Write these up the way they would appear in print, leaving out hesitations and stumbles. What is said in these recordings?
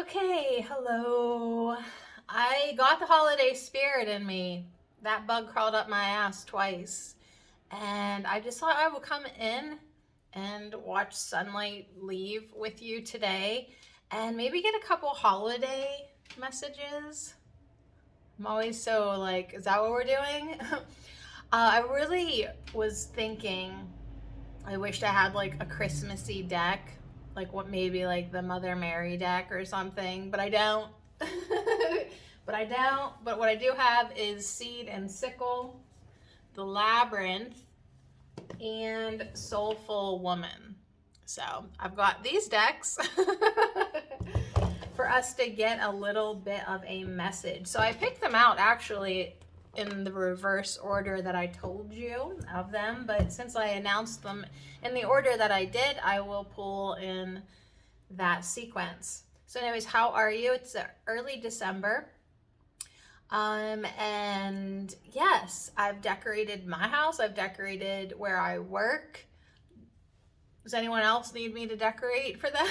Okay, hello. I got the holiday spirit in me. That bug crawled up my ass twice. And I just thought I would come in and watch sunlight leave with you today and maybe get a couple holiday messages. I'm always so like, is that what we're doing? I really was thinking I wished I had like a Christmassy deck, like what maybe like the Mother Mary deck or something, but I don't. But what I do have is Seed and Sickle, the Labyrinth, and Soulful Woman. So I've got these decks for us to get a little bit of a message. So I picked them out actually in the reverse order that I told you of them, but since I announced them in the order that I did, I will pull in that sequence. So anyways, how are you? It's early December. And yes, I've decorated my house. I've decorated where I work. Does anyone else need me to decorate for them?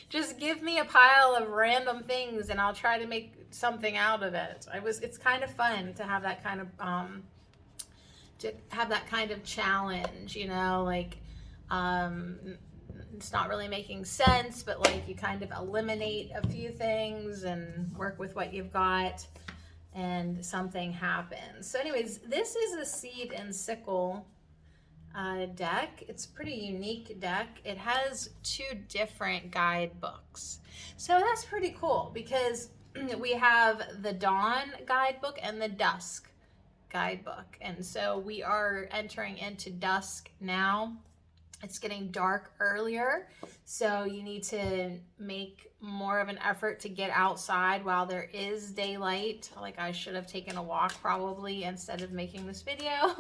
Just give me a pile of random things and I'll try to make something out of it. It's kind of fun to have that kind of challenge, like it's not really making sense, but like you kind of eliminate a few things and work with what you've got and something happens. So anyways, this is a Seed and Sickle deck. It's a pretty unique deck. It has two different guidebooks. So that's pretty cool because we have the Dawn guidebook and the Dusk guidebook. And so we are entering into dusk now. It's getting dark earlier, so you need to make more of an effort to get outside while there is daylight. Like I should have taken a walk probably instead of making this video.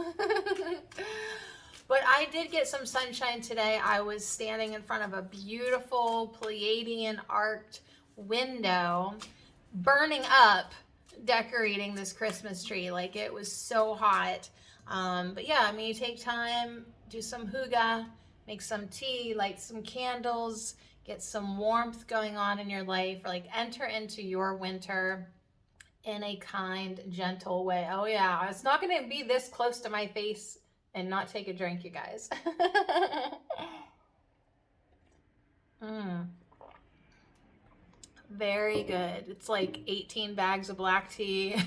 But I did get some sunshine today. I was standing in front of a beautiful Pleiadian arced window, burning up, decorating this Christmas tree. Like it was so hot. But yeah, I mean, you take time, do some hygge, make some tea, light some candles, get some warmth going on in your life, or like enter into your winter in a kind, gentle way. Oh yeah, it's not gonna be this close to my face and not take a drink, you guys. Very good. It's like 18 bags of black tea,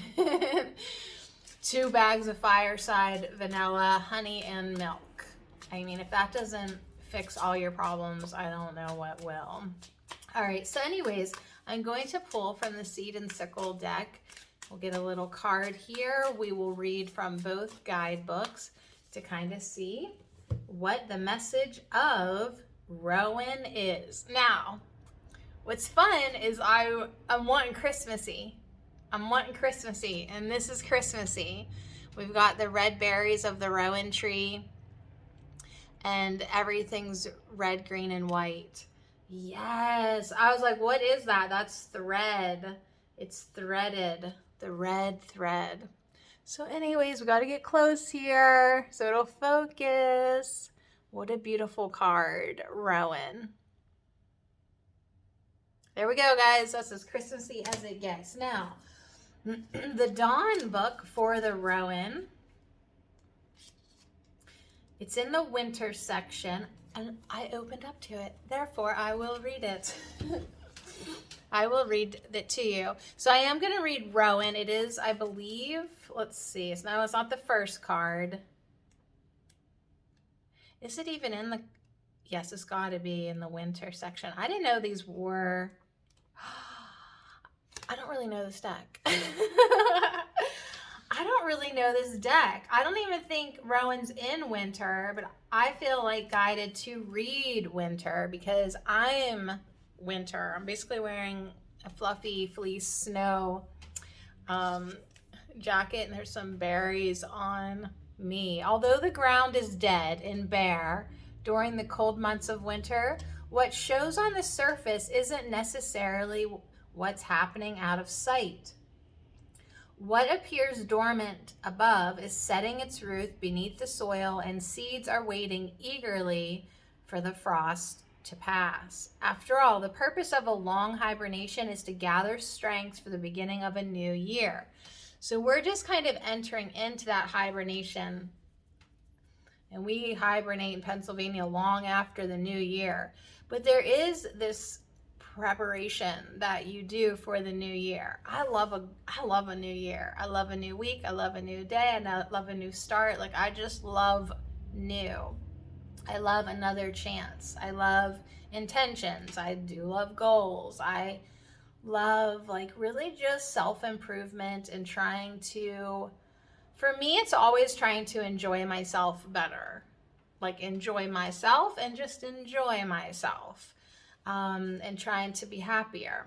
2 bags of Fireside vanilla, honey, and milk. I mean, if that doesn't fix all your problems, I don't know what will. All right, so anyways, I'm going to pull from the Seed and Sickle deck. We'll get a little card here. We will read from both guidebooks to kind of see what the message of Rowan is. Now, what's fun is I'm wanting Christmassy. I'm wanting Christmassy, and this is Christmassy. We've got the red berries of the Rowan tree, and everything's red, green, and white. Yes, I was like, what is that? That's thread. It's threaded, the red thread. So anyways, we got to get close here so it'll focus. What a beautiful card, Rowan. There we go, guys. That's as Christmassy as it gets. Now, the Dawn book for the Rowan. It's in the winter section, and I opened up to it. Therefore, I will read it. I will read it to you. So I am going to read Rowan. It is, I believe, let's see. It's not the first card. Is it even in the, yes, it's got to be in the winter section. I didn't know these were, I don't really know this deck. I don't really know this deck. I don't even think Rowan's in winter, but I feel like guided to read winter because I'm winter. I'm basically wearing a fluffy fleece snow jacket, and there's some berries on me. Although the ground is dead and bare during the cold months of winter, what shows on the surface isn't necessarily what's happening out of sight. What appears dormant above is setting its root beneath the soil, and seeds are waiting eagerly for the frost to pass. After all, the purpose of a long hibernation is to gather strength for the beginning of a new year. So we're just kind of entering into that hibernation. And we hibernate in Pennsylvania long after the new year. But there is this preparation that you do for the new year. I love a new year. I love a new week. I love a new day. And I love a new start. Like, I just love new. I love another chance. I love intentions. I do love goals. I love, like, really just self-improvement and trying to, for me, it's always trying to enjoy myself better. Like, enjoy myself and just enjoy myself, and trying to be happier.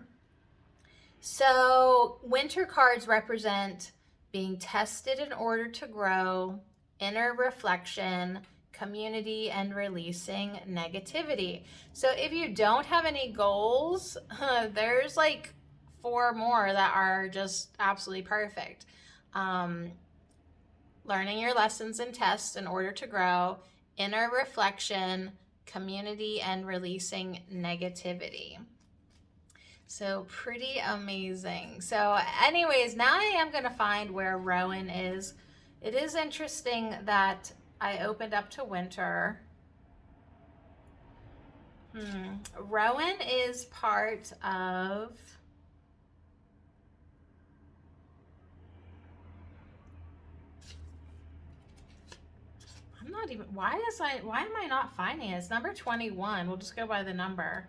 So winter cards represent being tested in order to grow, inner reflection, community, and releasing negativity. So if you don't have any goals, there's like 4 more that are just absolutely perfect. Learning your lessons and tests in order to grow, inner reflection, community, and releasing negativity. So pretty amazing. So anyways, now I am going to find where Rowan is. It is interesting that I opened up to winter. Rowan is part of... I'm not even... Why am I not finding it? It's number 21. We'll just go by the number.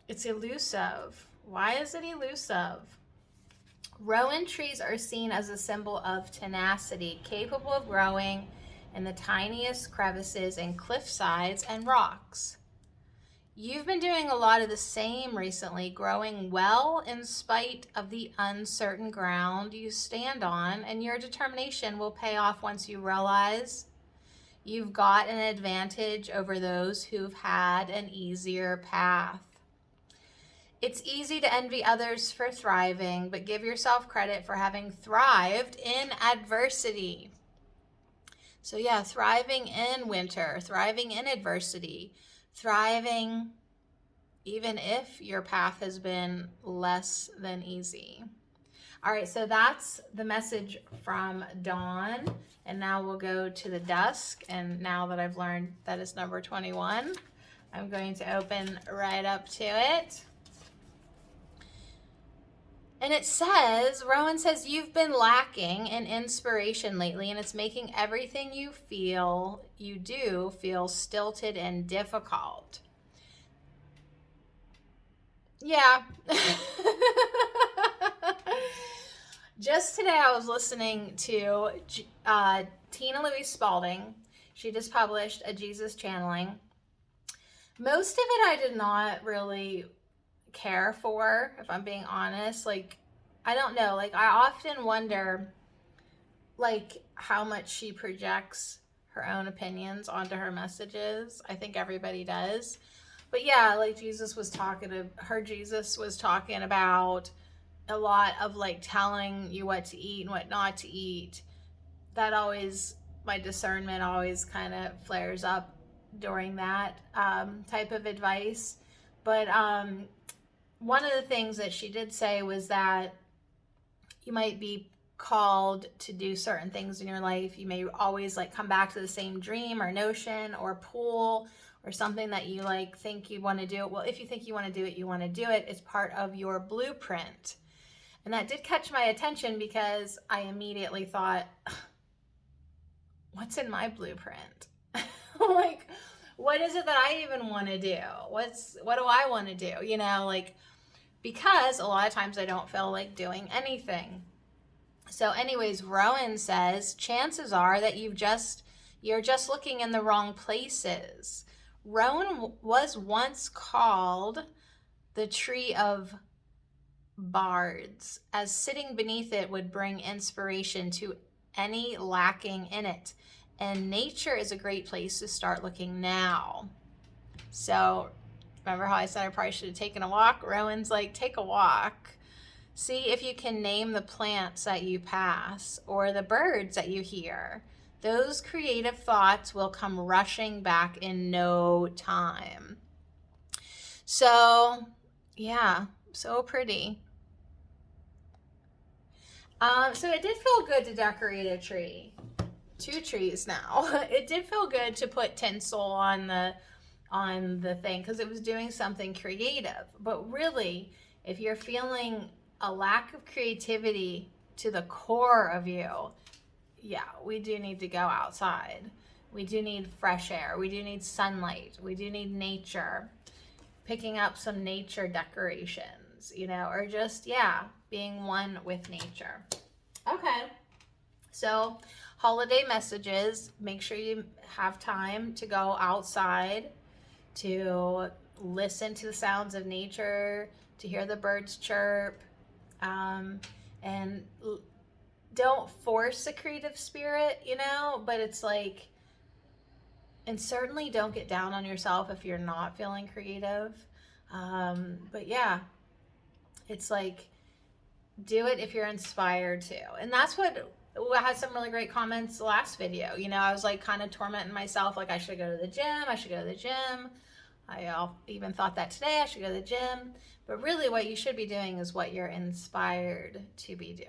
It's elusive. Why is it elusive? Rowan trees are seen as a symbol of tenacity, capable of growing in the tiniest crevices in cliff sides and rocks. You've been doing a lot of the same recently, growing well in spite of the uncertain ground you stand on, and your determination will pay off once you realize you've got an advantage over those who've had an easier path. It's easy to envy others for thriving, but give yourself credit for having thrived in adversity. So yeah, thriving in winter, thriving in adversity, thriving even if your path has been less than easy. All right, so that's the message from dawn. And now we'll go to the dusk. And now that I've learned that it's number 21, I'm going to open right up to it. And it says, Rowan says, you've been lacking in inspiration lately, and it's making everything you do feel stilted and difficult. Yeah. Just today I was listening to Tina Louise Spalding. She just published a Jesus channeling. Most of it I did not really care for, if I'm being honest. Like, I don't know, like, I often wonder, like, how much she projects her own opinions onto her messages. I think everybody does. But yeah, like, Jesus was talking about a lot of, like, telling you what to eat and what not to eat. That always, my discernment always kind of flares up during that type of advice. But one of the things that she did say was that you might be called to do certain things in your life. You may always, like, come back to the same dream or notion or pull or something that you, like, think you want to do. Well, if you think you want to do it, you want to do it. It's part of your blueprint. And that did catch my attention because I immediately thought, what's in my blueprint? Like, what is it that I even want to do? What do I want to do? You know, like, because a lot of times I don't feel like doing anything. So anyways, Rowan says, chances are that you're just looking in the wrong places. Rowan was once called the tree of bards, as sitting beneath it would bring inspiration to any lacking in it. And nature is a great place to start looking now. So remember how I said I probably should have taken a walk? Rowan's like, take a walk. See if you can name the plants that you pass or the birds that you hear. those creative thoughts will come rushing back in no time. So, yeah, so pretty. So it did feel good to decorate a tree. 2 trees now. It did feel good to put tinsel on the thing because it was doing something creative. But really, if you're feeling a lack of creativity to the core of you, yeah, we do need to go outside. We do need fresh air. We do need sunlight. We do need nature. Picking up some nature decorations, you know, or just, yeah, being one with nature. Okay. So, holiday messages. Make sure you have time to go outside, to listen to the sounds of nature, to hear the birds chirp, and don't force a creative spirit, you know, but it's like, and certainly don't get down on yourself if you're not feeling creative. But yeah, it's like, do it if you're inspired to. And that's what, I had some really great comments the last video. You know, I was like kind of tormenting myself, like I should go to the gym. I should go to the gym. I even thought that today I should go to the gym. But really what you should be doing is what you're inspired to be doing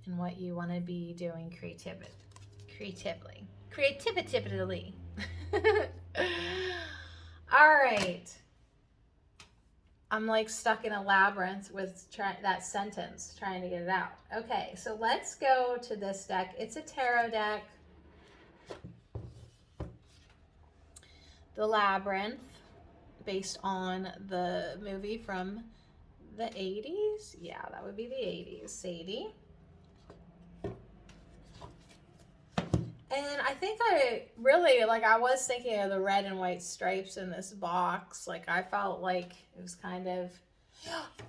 and what you want to be doing creatively. All right. I'm like stuck in a labyrinth with that sentence, trying to get it out. Okay, so let's go to this deck. It's a tarot deck. The Labyrinth, based on the movie from the 80s. Yeah, that would be the 80s. Sadie. And I think I really, like, I was thinking of the red and white stripes in this box. Like, I felt like it was kind of,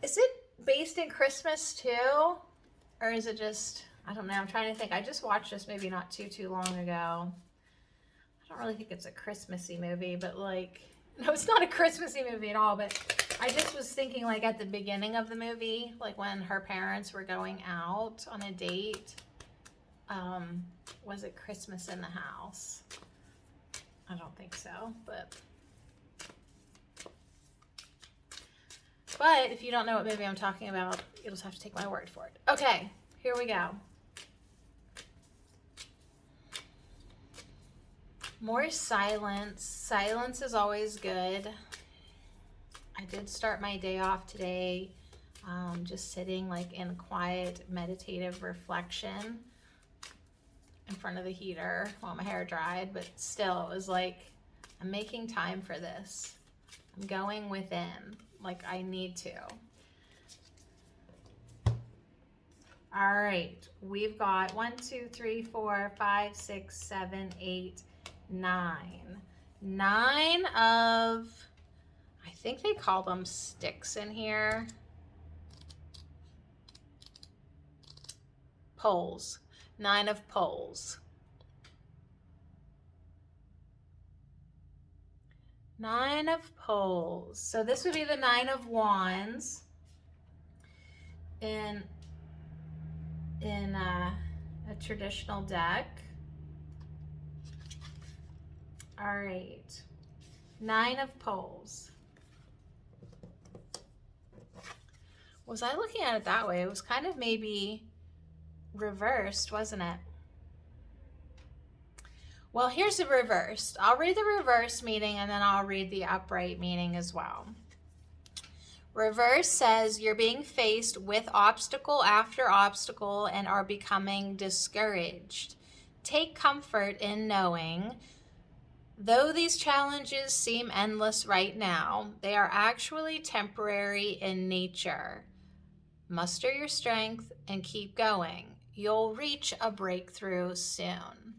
is it based in Christmas too? Or is it just, I don't know, I'm trying to think. I just watched this movie not too long ago. I don't really think it's a Christmassy movie, but like, no, it's not a Christmassy movie at all, but I just was thinking like at the beginning of the movie, like when her parents were going out on a date. Was it Christmas in the House? I don't think so, but if you don't know what movie I'm talking about, you'll just have to take my word for it. Okay, here we go. More silence. Silence is always good. I did start my day off today, just sitting like in quiet meditative reflection in front of the heater while my hair dried, but still it was like, I'm making time for this. I'm going within, like I need to. All right, we've got 1, 2, 3, 4, 5, 6, 7, 8, 9. 9 of, I think they call them sticks in here. Poles. 9 of poles. 9 of poles. So this would be the 9 of wands in a traditional deck. All right. 9 of poles. Was I looking at it that way? It was kind of maybe reversed, wasn't it? Well, here's the reversed. I'll read the reverse meaning and then I'll read the upright meaning as well. Reverse says you're being faced with obstacle after obstacle and are becoming discouraged. Take comfort in knowing, though these challenges seem endless right now, they are actually temporary in nature. Muster your strength and keep going. You'll reach a breakthrough soon.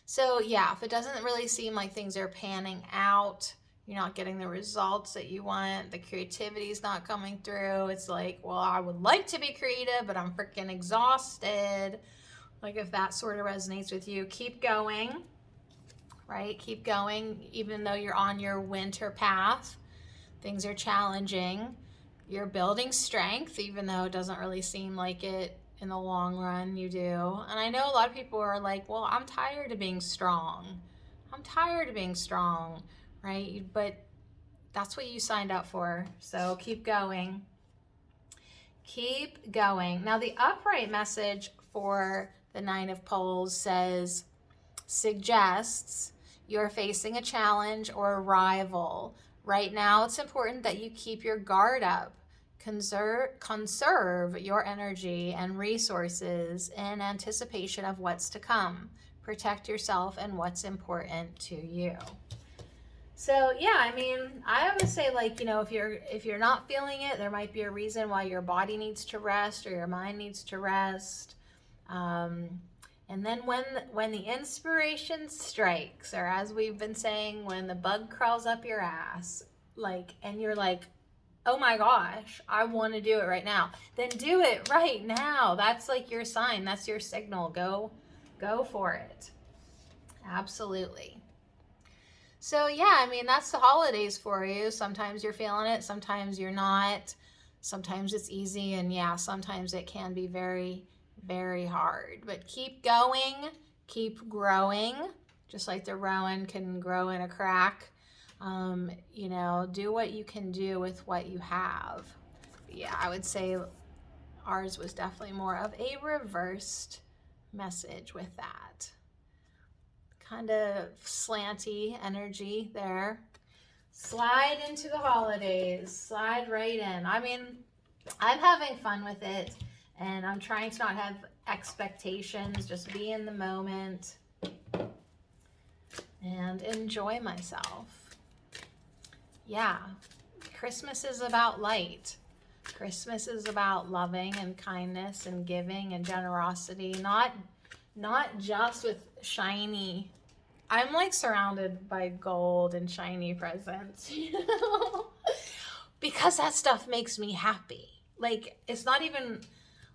So yeah, if it doesn't really seem like things are panning out, you're not getting the results that you want, the creativity is not coming through, it's like, well, I would like to be creative, but I'm freaking exhausted. Like if that sort of resonates with you, keep going, right? Keep going, even though you're on your winter path. Things are challenging. You're building strength, even though it doesn't really seem like it in the long run. You do. And I know a lot of people are like, well, I'm tired of being strong. I'm tired of being strong, right? But that's what you signed up for. So keep going. Keep going. Now, the upright message for the Nine of Poles suggests you're facing a challenge or a rival. Right now, it's important that you keep your guard up. Conserve your energy and resources in anticipation of what's to come. Protect yourself and what's important to you. So yeah, I mean, I always say, like, you know, if you're not feeling it, there might be a reason why your body needs to rest or your mind needs to rest. And then when the inspiration strikes, or as we've been saying, when the bug crawls up your ass, like, and you're like, oh my gosh, I want to do it right now, then do it right now. That's like your sign. That's your signal. Go for it. Absolutely. So yeah, I mean, that's the holidays for you. Sometimes you're feeling it, sometimes you're not. Sometimes it's easy, and yeah, sometimes it can be very, very hard. But keep going, keep growing, just like the rowan can grow in a crack. You know, do what you can do with what you have. Yeah, I would say ours was definitely more of a reversed message with that. Kind of slanty energy there. Slide into the holidays. Slide right in. I mean, I'm having fun with it, and I'm trying to not have expectations, just be in the moment and enjoy myself. Yeah, Christmas is about light. Christmas is about loving and kindness and giving and generosity, not just with shiny. I'm like surrounded by gold and shiny presents, you know, because that stuff makes me happy. Like, it's not even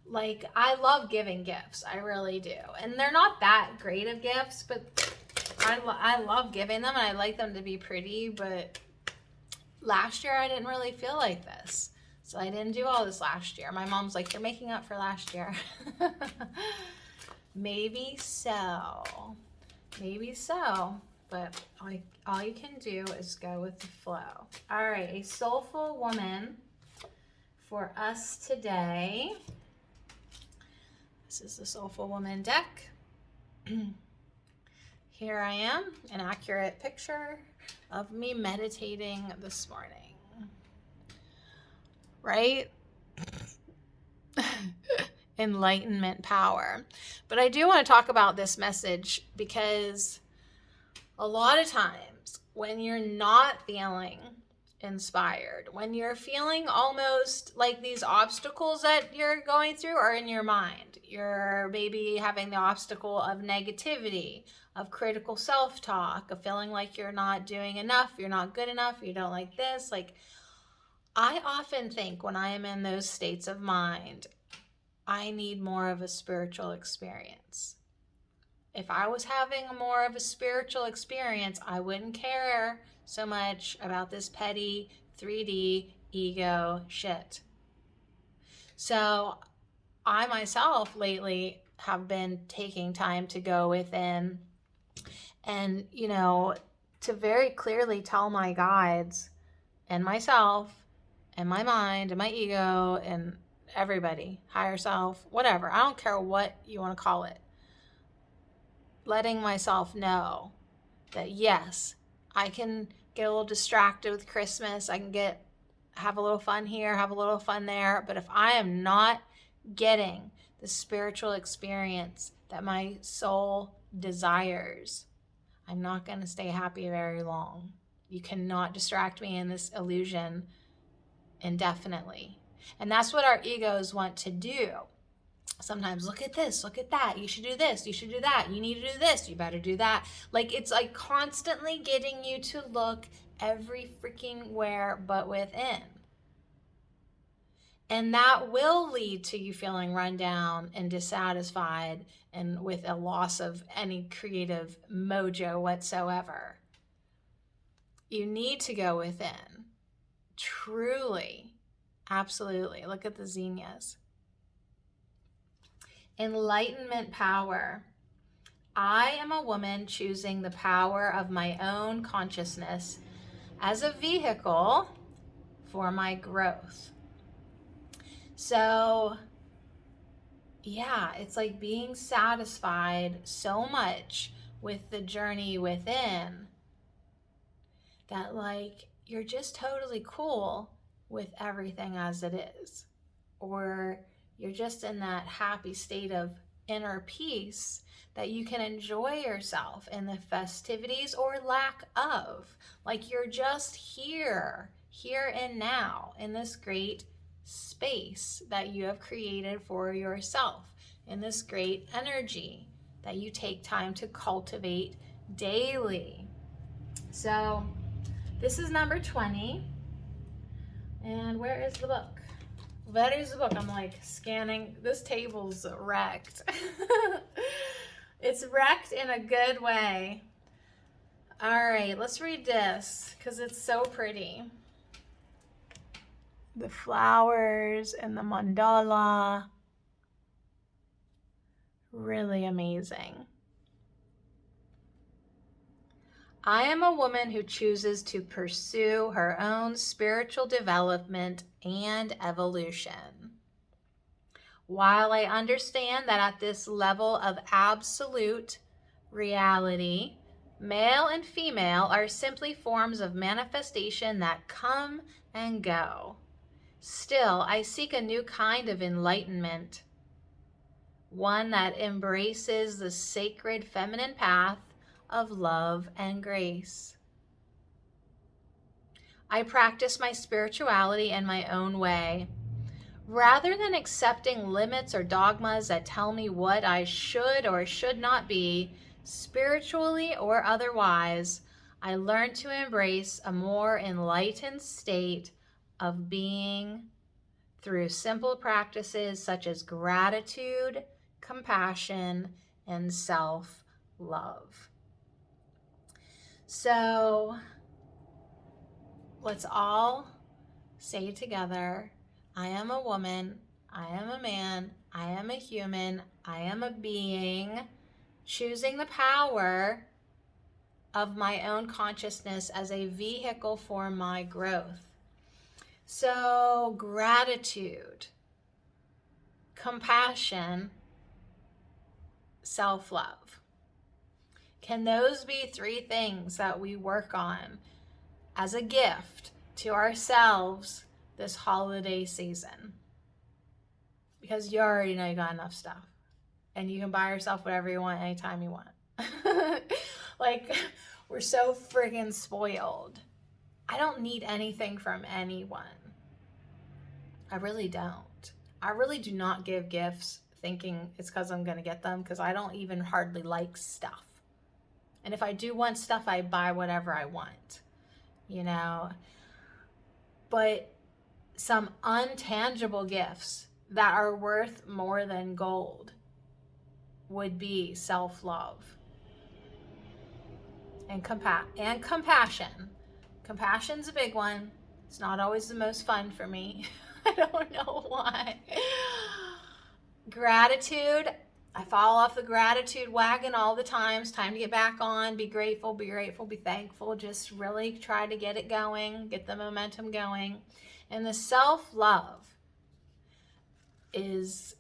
like, I love giving gifts. I really do. And they're not that great of gifts, but I love giving them, and I like them to be pretty. But last year I didn't really feel like this. So I didn't do all this last year. My mom's like, you're making up for last year. Maybe so. Maybe so. But all you can do is go with the flow. All right, a soulful woman for us today. This is the Soulful Woman deck. Here I am, an accurate picture of me meditating this morning. Right? Enlightenment power. But I do want to talk about this message, because a lot of times when you're not feeling inspired, when you're feeling almost like these obstacles that you're going through are in your mind, you're maybe having the obstacle of negativity, of critical self-talk, of feeling like you're not doing enough, you're not good enough, you don't like this. Like, I often think when I am in those states of mind, I need more of a spiritual experience. If I was having more of a spiritual experience, I wouldn't care so much about this petty 3D ego shit. So I myself lately have been taking time to go within and, you know, to very clearly tell my guides and myself and my mind and my ego and everybody, higher self, whatever, I don't care what you want to call it, letting myself know that yes, I can get a little distracted with Christmas, I can have a little fun here, have a little fun there, but if I am not getting the spiritual experience that my soul desires, I'm not going to stay happy very long. You cannot distract me in this illusion indefinitely. And that's what our egos want to do. Sometimes, look at this, look at that, you should do this, you should do that, you need to do this, you better do that. Like, it's like constantly getting you to look every freaking where but within. And that will lead to you feeling run down and dissatisfied and with a loss of any creative mojo whatsoever. You need to go within. Truly. Absolutely. Look at the zinnias. Enlightenment power. I am a woman choosing the power of my own consciousness as a vehicle for my growth. So, yeah, it's like being satisfied so much with the journey within that, like, you're just totally cool with everything as it is. Or you're just in that happy state of inner peace that you can enjoy yourself in the festivities or lack of. Like you're just here and now, in this great space that you have created for yourself, in this great energy that you take time to cultivate daily. So this is number 20. And where is the book? That is the book. I'm like scanning. This table's wrecked. It's wrecked in a good way. All right, let's read this because it's so pretty. The flowers and the mandala. Really amazing. I am a woman who chooses to pursue her own spiritual development and evolution. While I understand that at this level of absolute reality, male and female are simply forms of manifestation that come and go, still I seek a new kind of enlightenment, one that embraces the sacred feminine path of love and grace. I practice my spirituality in my own way. Rather than accepting limits or dogmas that tell me what I should or should not be, spiritually or otherwise, I learn to embrace a more enlightened state of being through simple practices such as gratitude, compassion, and self-love. So let's all say together, I am a woman, I am a man, I am a human, I am a being, choosing the power of my own consciousness as a vehicle for my growth. So gratitude, compassion, self-love. Can those be 3 things that we work on as a gift to ourselves this holiday season? Because you already know you got enough stuff. And you can buy yourself whatever you want anytime you want. Like, we're so friggin' spoiled. I don't need anything from anyone. I really don't. I really do not give gifts thinking it's because I'm going to get them, because I don't even hardly like stuff. And if I do want stuff, I buy whatever I want, you know. But some untangible gifts that are worth more than gold would be self-love and compassion. Compassion's a big one. It's not always the most fun for me. I don't know why. Gratitude. I fall off the gratitude wagon all the time. It's time to get back on. Be grateful, be thankful. Just really try to get it going, get the momentum going. And the self-love is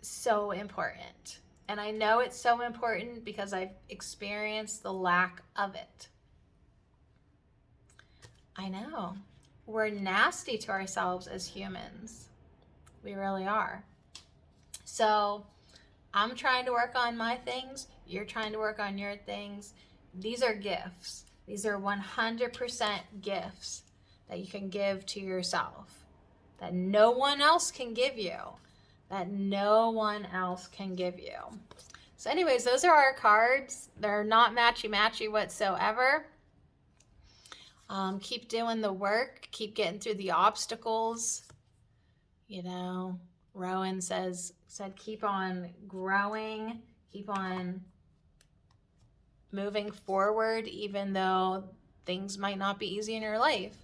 so important. And I know it's so important because I've experienced the lack of it. I know. We're nasty to ourselves as humans. We really are. So I'm trying to work on my things. You're trying to work on your things. These are gifts. These are 100% gifts that you can give to yourself, that no one else can give you, that no one else can give you. So anyways, those are our cards. They're not matchy-matchy whatsoever. Keep doing the work. Keep getting through the obstacles. You know, Rowan said, keep on growing. Keep on moving forward, even though things might not be easy in your life.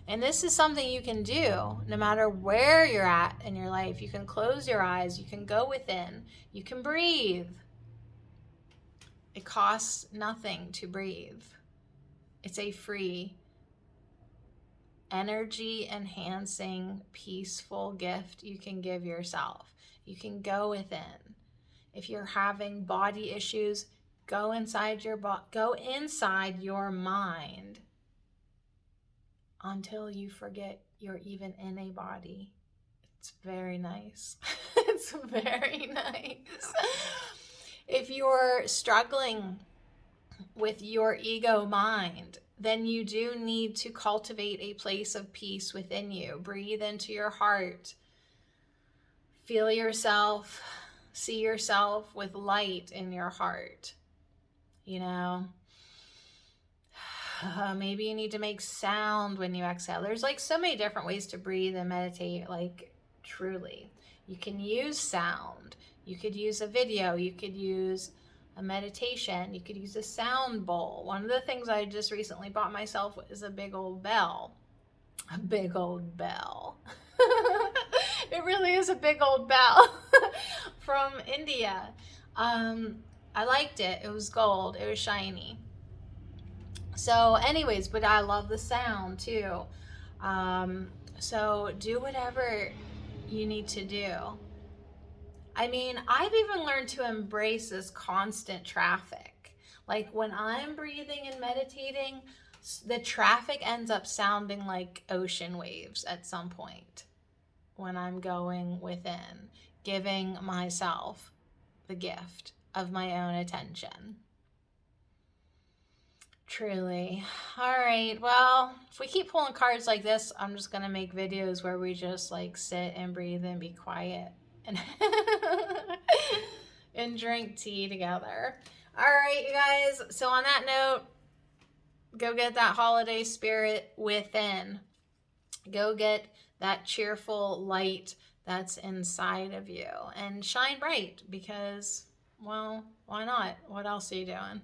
And this is something you can do no matter where you're at in your life. You can close your eyes, you can go within, you can breathe. It costs nothing to breathe. It's a free, energy enhancing, peaceful gift you can give yourself. You can go within. If you're having body issues, go inside your mind until you forget you're even in a body. It's very nice. It's very nice. If you're struggling with your ego mind, then you do need to cultivate a place of peace within you. Breathe into your heart. Feel yourself. See yourself with light in your heart. You know, maybe you need to make sound when you exhale. There's like so many different ways to breathe and meditate, like truly. You can use sound. You could use a video. You could use a meditation. You could use a sound bowl. One of the things I just recently bought myself is a big old bell. A big old bell. It really is a big old bell from India. I liked it. It was gold. It was shiny. So anyways, but I love the sound too. So do whatever you need to do. I mean, I've even learned to embrace this constant traffic. Like when I'm breathing and meditating, the traffic ends up sounding like ocean waves at some point when I'm going within, giving myself the gift of my own attention. Truly. All right. Well, if we keep pulling cards like this, I'm just going to make videos where we just like sit and breathe and be quiet and and drink tea together. All right, you guys. So on that note, go get that holiday spirit within. Go get that cheerful light that's inside of you and shine bright because, well, why not? What else are you doing?